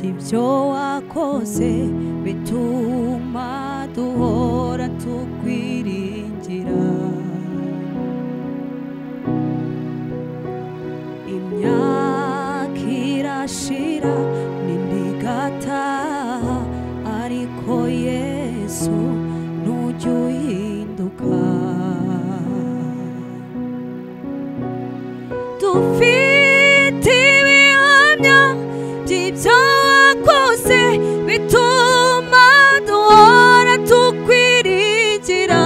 ibyo wakoze bituma duhora tukwiringira. Imyaka irashira n'indi igataha, ariko Yesu ntujya uhinduka. Dufite ibihamya by'ibyo wakoze bituma duhora tukwiringira.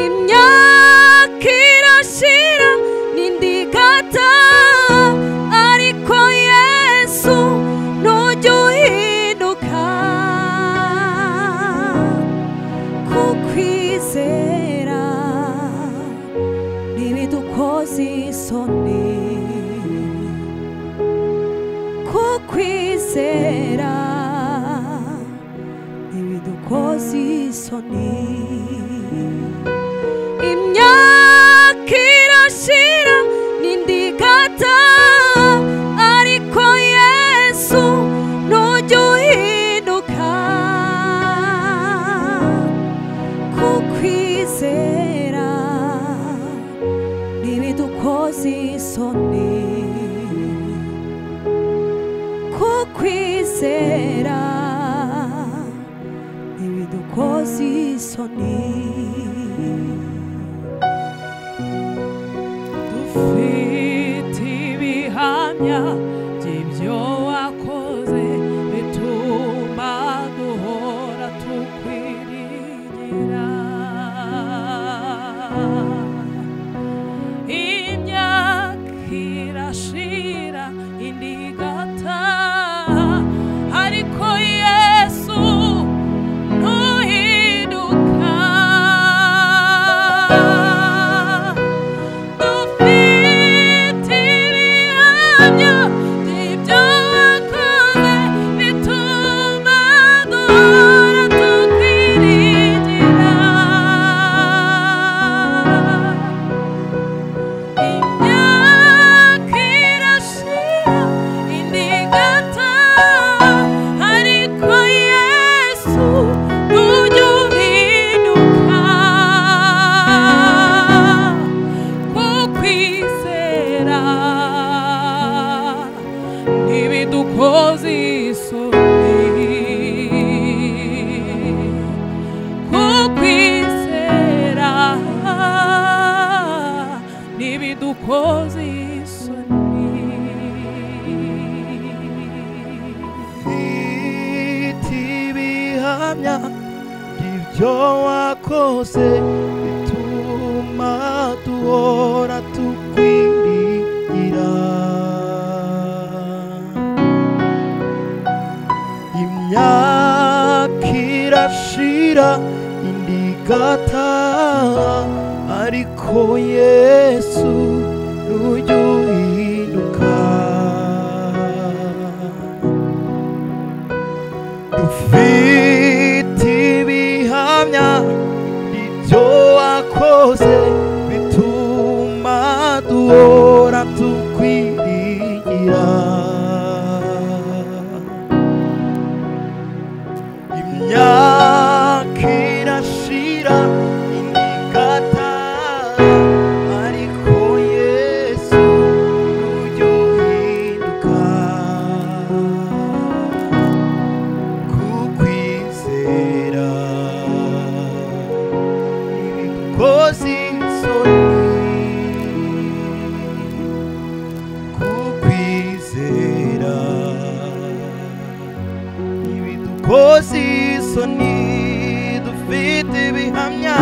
Imyaka irashira n'indi igataha, ariko Yesu ntujya uhinduka. Kukwizera ntibidukoze isoni, kukwizera ntibidukoze isoni. Imyaka irashira n'indi igataha, ariko Yesu ntujya uhinduka. Kukwizera ntibidukoze isoni, kukwizera ntibidukoze isoni. Dufite ibihamya by'ibyo wakoze bituma duhora tukwiringira. Imyaka irashira indi igataha, ariko Yesu ntuhinduka. Dufite ibihamya by'ibyo wakoze bituma duhora tukwiringira. Imyaka irashira indi igataha, ariko Yesu ntujya uhinduka. Kukwizera ntibidukoze isoni, kukwizera ntibidukoze isoni. Mfite ibihamya by'ibyo wakoze bituma duhora tukwiringira. Imyaka irashira indi igataha, ariko Yesu ntujya uhinduka. Dufite ibihamya by'ibyo wakoze bituma duhora tukwiringira. Imyaka irashira indi igataha, ariko Yesu ntujya uhinduka. Kukwizera ntibidukoze isoni, kukwizera ntibidukoze isoni. Dufite ibihamya